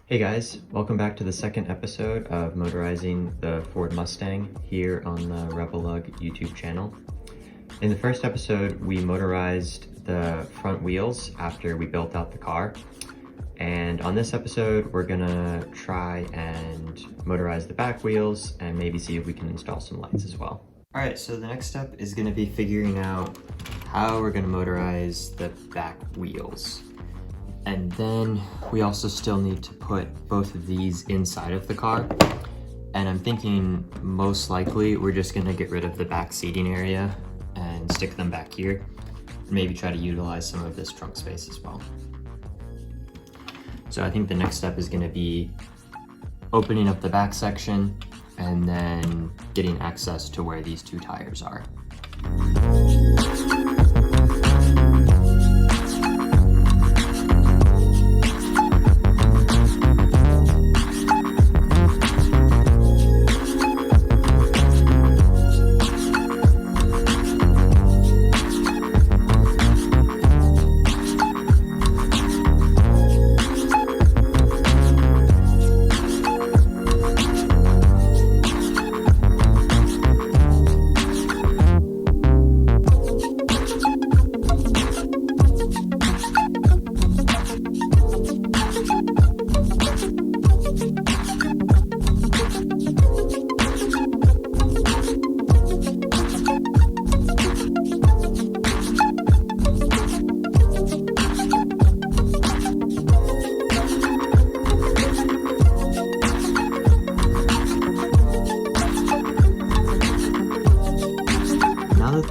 Hey guys, welcome back to the second episode of motorizing the Ford Mustang here on the Rebelug YouTube channel. In the first episode, we motorized the front wheels after we built out the car. And on this episode, we're gonna try and motorize the back wheels and maybe see if we can install some lights as well. All right, so the next step is gonna be figuring out how we're gonna motorize the back wheels. And then we also still need to put both of these inside of the car. And I'm thinking most likely we're just gonna get rid of the back seating area and stick them back here. Maybe try to utilize some of this trunk space as well. So I think the next step is gonna be opening up the back section and then getting access to where these two tires are.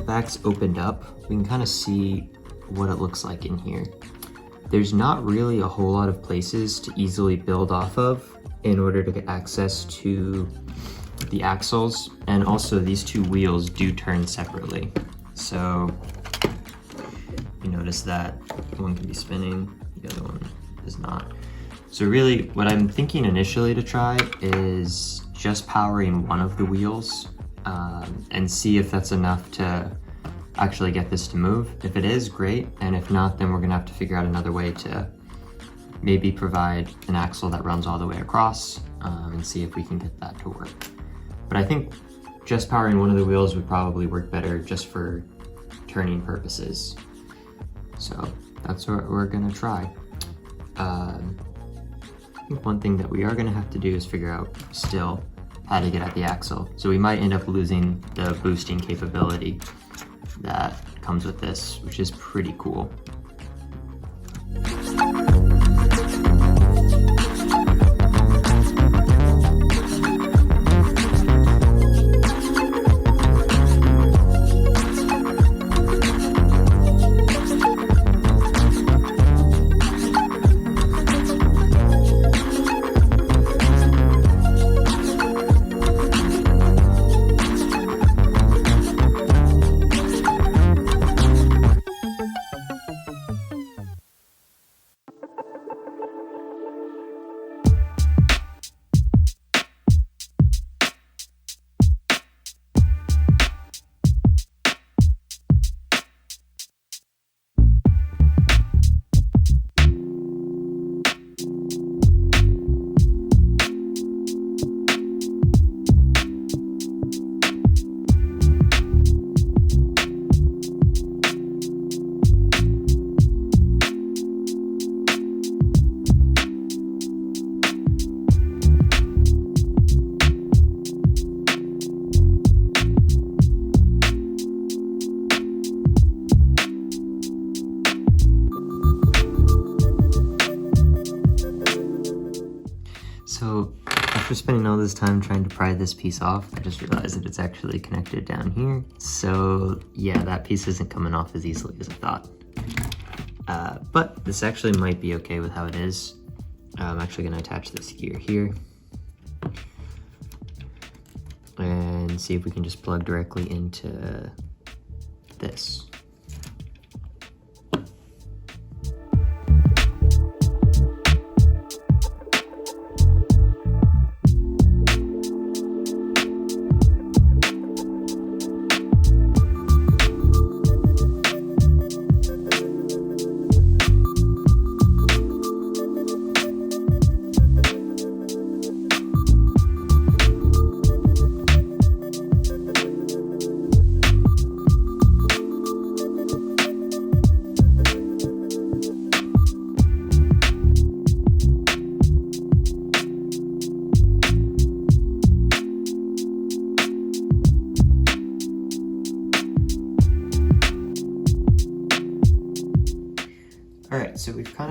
Back's opened up, we can kind of see what it looks like in here. There's not really a whole lot of places to easily build off of in order to get access to the axles, and also these two wheels do turn separately. So you notice that one can be spinning, the other one is not. So really what I'm thinking initially to try is just powering one of the wheels and see if that's enough to actually get this to move. If it is, great, and if not, then we're gonna have to figure out another way to maybe provide an axle that runs all the way across and see if we can get that to work. But I think just powering one of the wheels would probably work better just for turning purposes. So that's what we're gonna try. I think one thing that we are gonna have to do is figure out still how to get at the axle. So we might end up losing the boosting capability that comes with this, which is pretty cool. So after spending all this time trying to pry this piece off, I just realized that it's actually connected down here. So yeah, that piece isn't coming off as easily as I thought. But this actually might be okay with how it is. I'm actually gonna attach this gear here and see if we can just plug directly into this.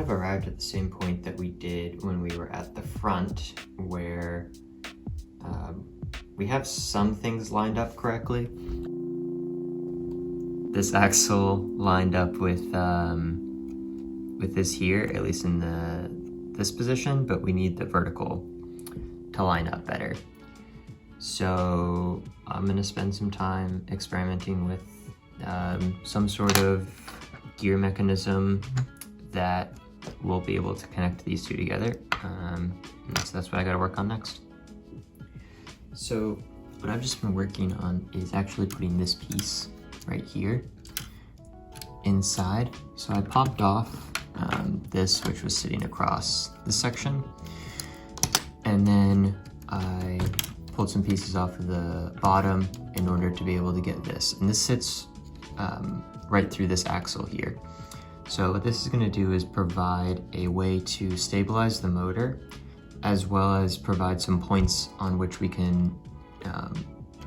of arrived at the same point that we did when we were at the front, where we have some things lined up correctly. This axle lined up with this here, at least in this position, but we need the vertical to line up better. So I'm gonna spend some time experimenting with some sort of gear mechanism that will be able to connect these two together. So that's what I gotta work on next. So what I've just been working on is actually putting this piece right here inside. So I popped off this, which was sitting across this section, and then I pulled some pieces off of the bottom in order to be able to get this. And this sits right through this axle here. So what this is going to do is provide a way to stabilize the motor, as well as provide some points on which we can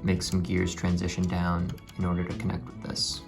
make some gears transition down in order to connect with this.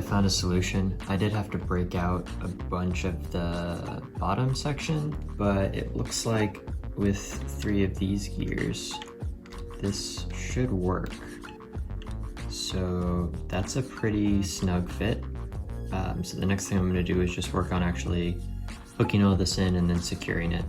Found a solution. I did have to break out a bunch of the bottom section, but it looks like with 3 of these gears, this should work. So that's a pretty snug fit. So the next thing I'm going to do is just work on actually hooking all this in and then securing it.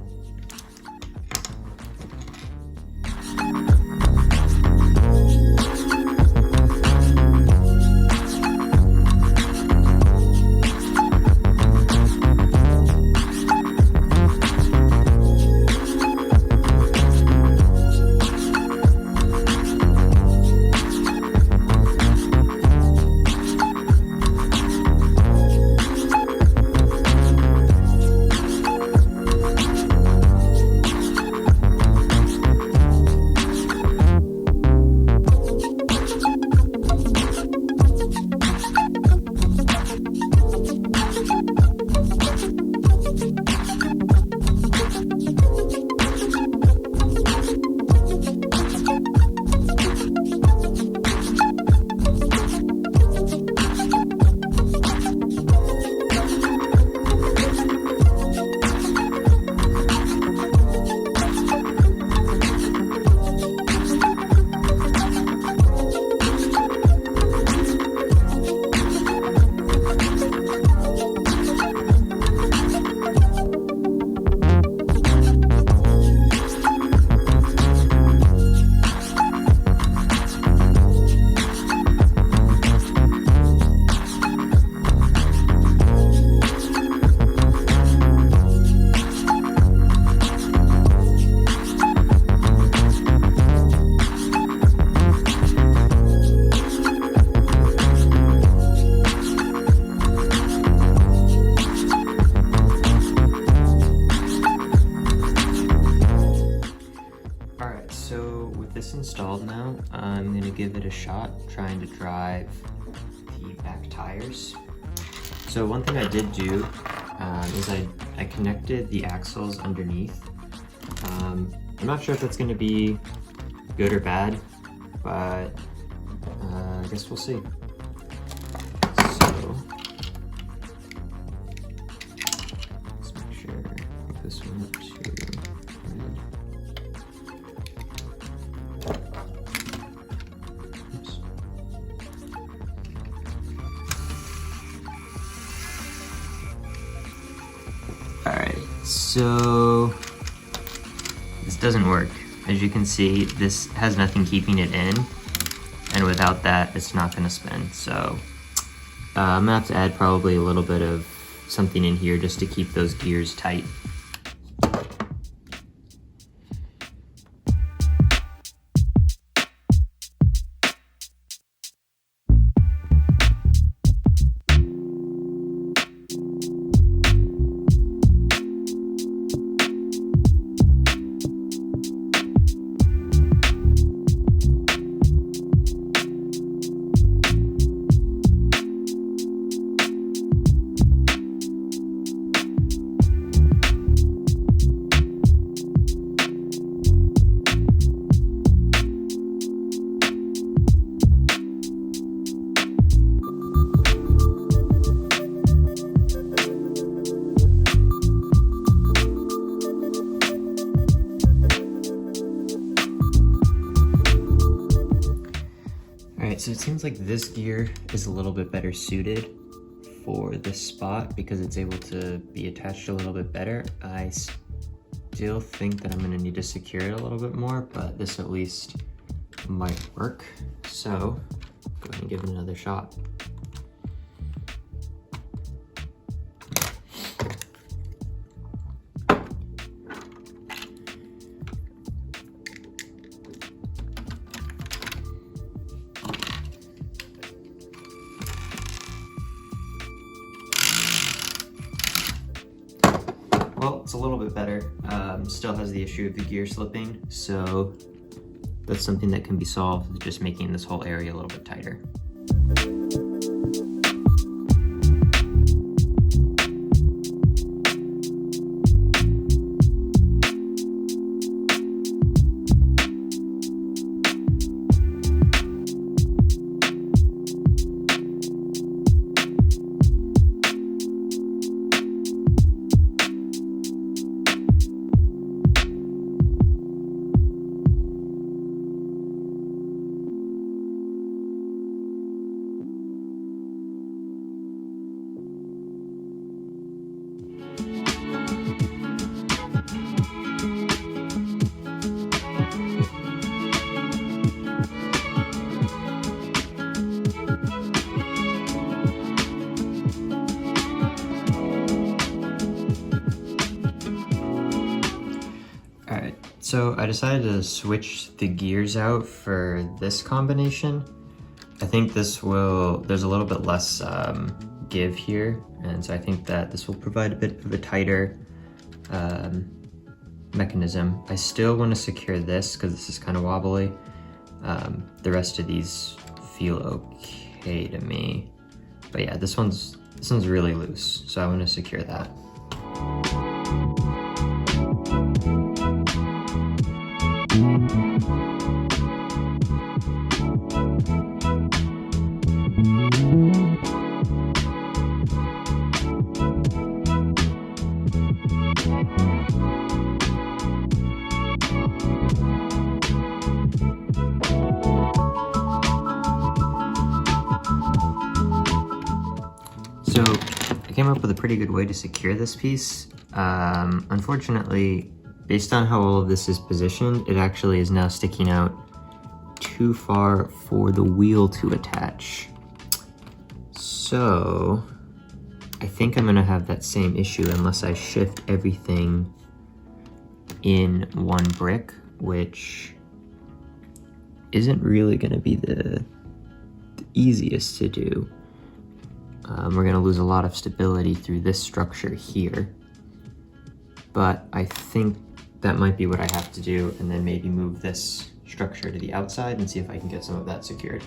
So with this installed now, I'm gonna give it a shot trying to drive the back tires. So one thing I did do is I connected the axles underneath. I'm not sure if that's gonna be good or bad, but I guess we'll see. So let's make sure I hook this one up to red. Oops. All right, so this doesn't work. As you can see, this has nothing keeping it in, and without that, it's not gonna spin. So I'm gonna have to add probably a little bit of something in here just to keep those gears tight. So it seems like this gear is a little bit better suited for this spot because it's able to be attached a little bit better. I still think that I'm gonna need to secure it a little bit more, but this at least might work. So go ahead and give it another shot. Well, it's a little bit better. Still has the issue of the gear slipping, so that's something that can be solved with just making this whole area a little bit tighter. So I decided to switch the gears out for this combination. I think there's a little bit less give here, and so I think that this will provide a bit of a tighter mechanism. I still want to secure this because this is kind of wobbly. The rest of these feel okay to me, but yeah, this one's really loose, so I want to secure that. So I came up with a pretty good way to secure this piece. Unfortunately, based on how all of this is positioned, it actually is now sticking out too far for the wheel to attach. So I think I'm gonna have that same issue unless I shift everything in one brick, which isn't really gonna be the easiest to do. We're gonna lose a lot of stability through this structure here. But I think that might be what I have to do, and then maybe move this structure to the outside and see if I can get some of that secured.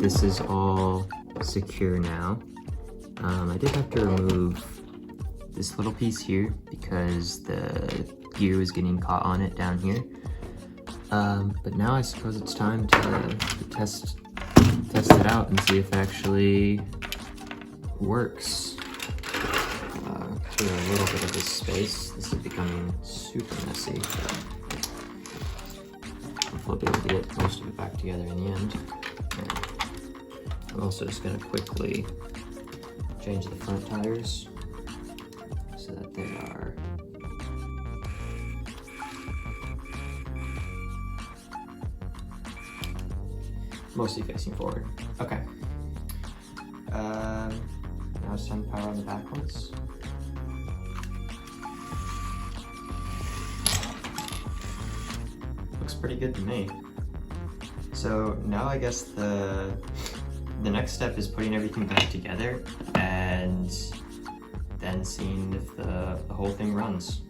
This is all secure now. I did have to remove this little piece here because the gear was getting caught on it down here. But now I suppose it's time to test it out and see if it actually works. Clear a little bit of this space. This is becoming super messy. Hopefully I'll be able to get most of it back together in the end. I'm also just going to quickly change the front tires so that they are mostly facing forward. Okay. Now it's time to power on the back ones. Looks pretty good to me. So now I guess the next step is putting everything back together and then seeing if the whole thing runs.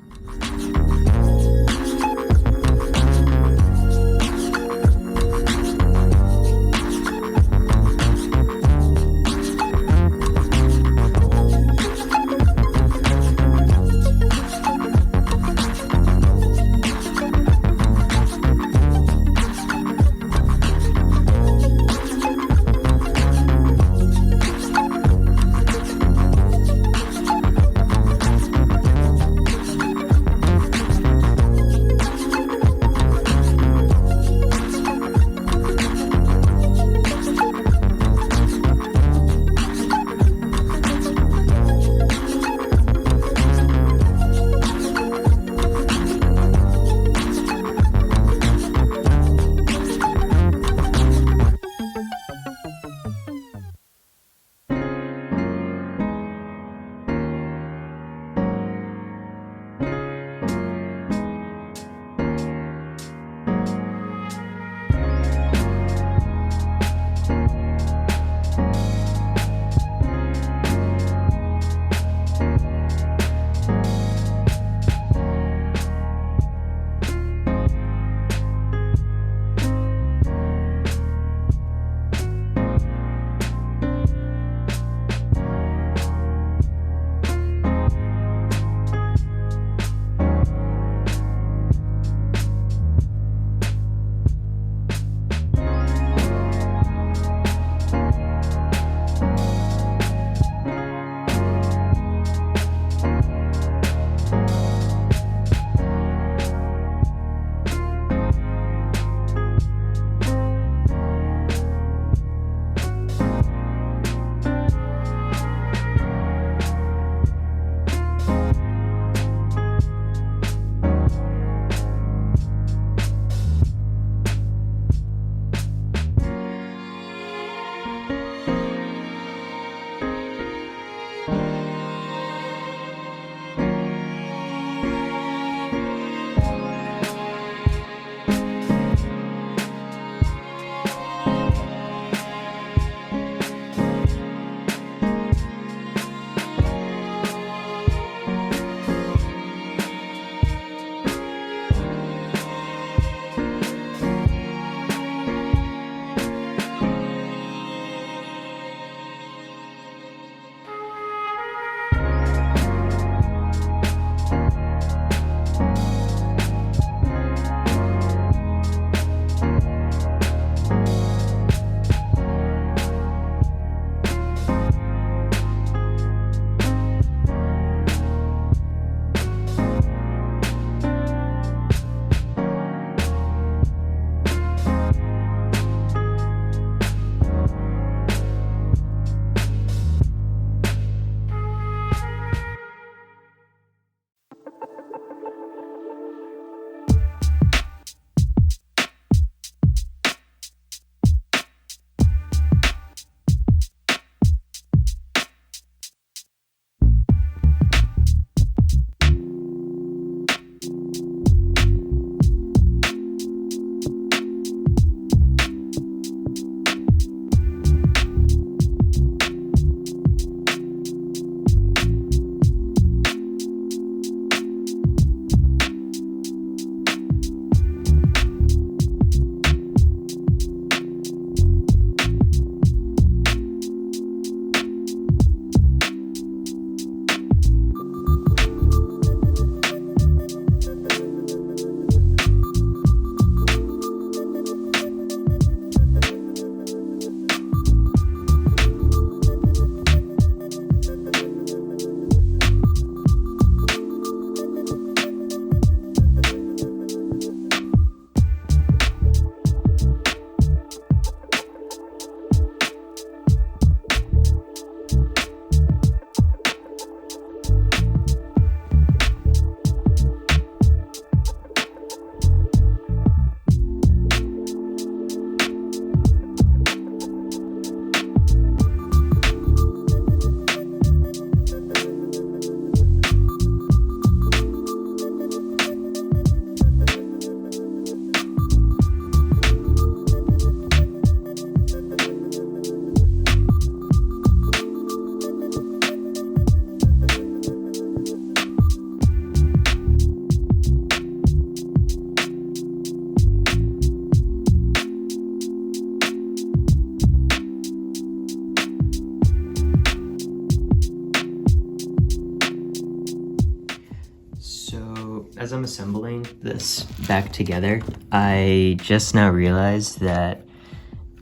So as I'm assembling this back together, I just now realized that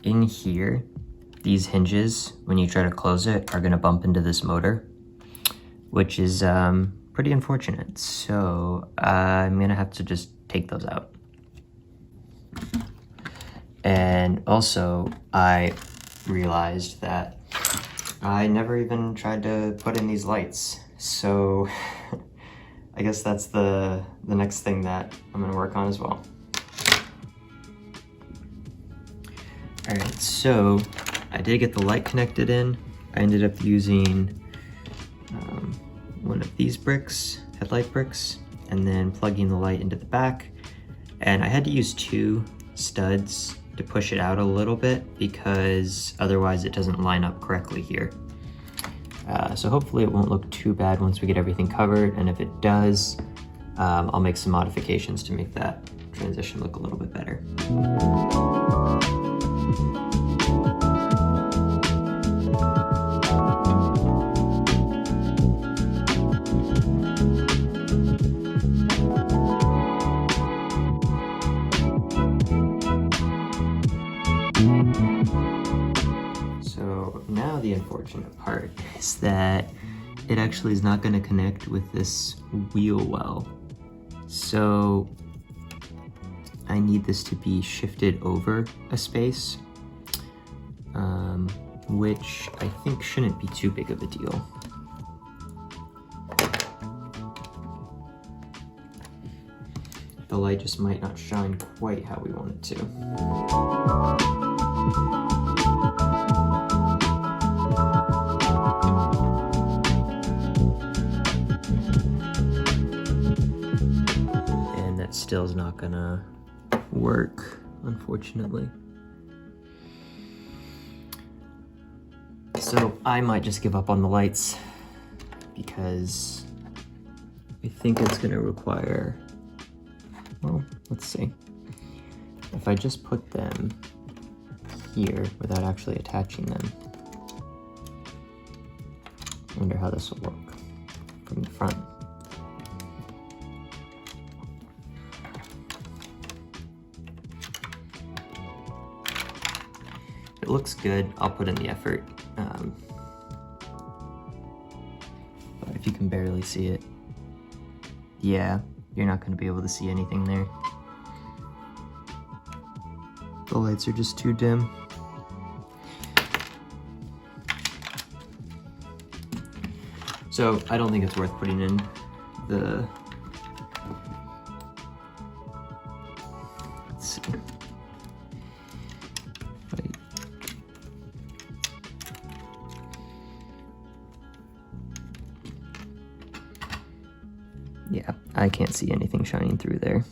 in here, these hinges, when you try to close it, are gonna bump into this motor, which is pretty unfortunate. So I'm gonna have to just take those out. And also, I realized that I never even tried to put in these lights. So I guess that's the next thing that I'm gonna work on as well. All right, so I did get the light connected in. I ended up using one of these bricks, headlight bricks, and then plugging the light into the back. And I had to use 2 studs to push it out a little bit because otherwise it doesn't line up correctly here. So hopefully it won't look too bad once we get everything covered, and if it does, I'll make some modifications to make that transition look a little bit better. So now the unfortunate part is that it actually is not going to connect with this wheel well. So I need this to be shifted over a space, which I think shouldn't be too big of a deal. The light just might not shine quite how we want it to. And that still is not gonna work, unfortunately. So I might just give up on the lights because I think it's gonna require, well, let's see. If I just put them here without actually attaching them, I wonder how this will work from the front. It looks good, I'll put in the effort. But if you can barely see it, yeah, you're not going to be able to see anything there. The lights are just too dim. So I don't think it's worth putting in the, let's see. Yeah, I can't see anything shining through there.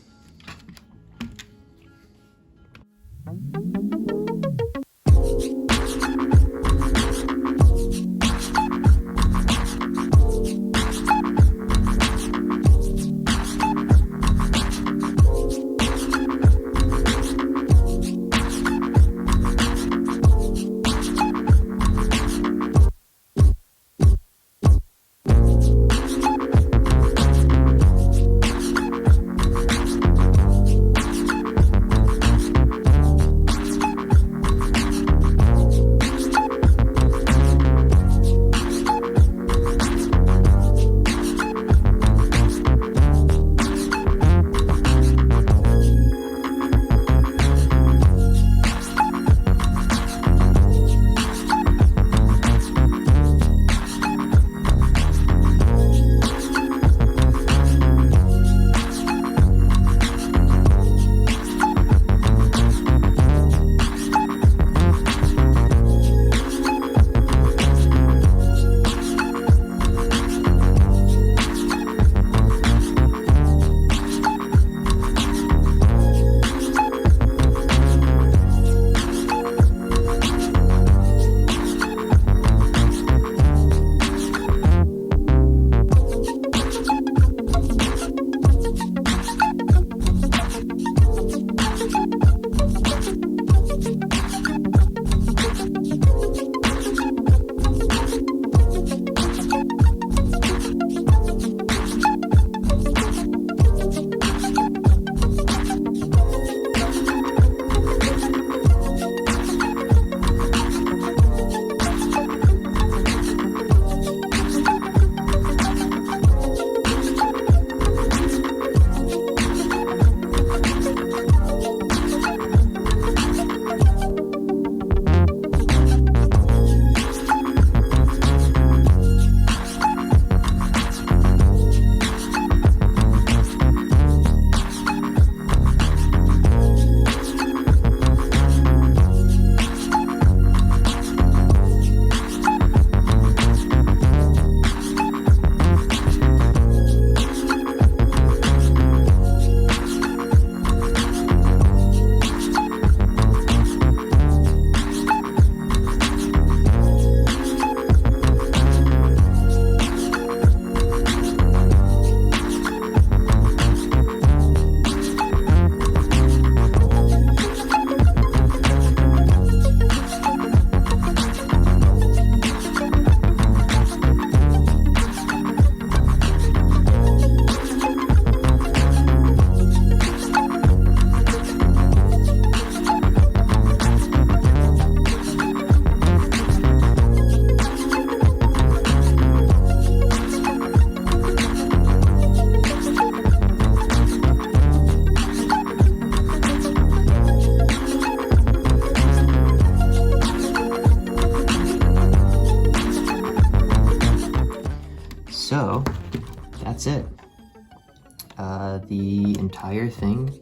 the entire thing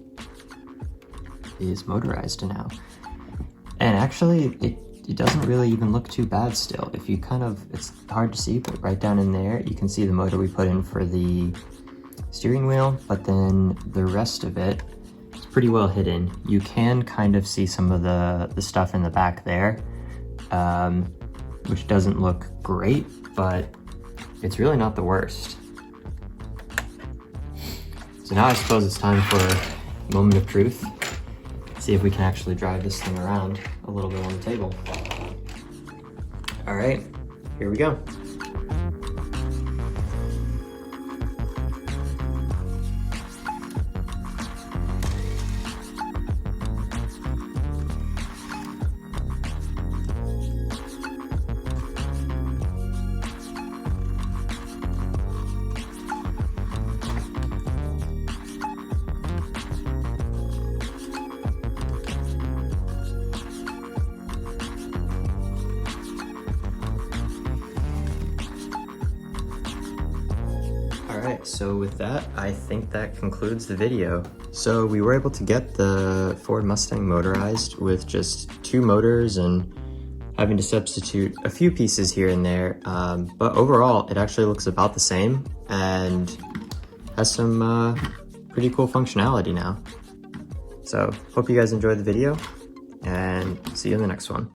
is motorized now. And actually, it doesn't really even look too bad still. If you it's hard to see, but right down in there, you can see the motor we put in for the steering wheel, but then the rest of it is pretty well hidden. You can kind of see some of the stuff in the back there, which doesn't look great, but it's really not the worst. So now I suppose it's time for a moment of truth. See if we can actually drive this thing around a little bit on the table. All right, here we go. Alright, so with that, I think that concludes the video. So we were able to get the Ford Mustang motorized with just 2 motors and having to substitute a few pieces here and there, but overall it actually looks about the same and has some pretty cool functionality now. So hope you guys enjoyed the video and see you in the next one.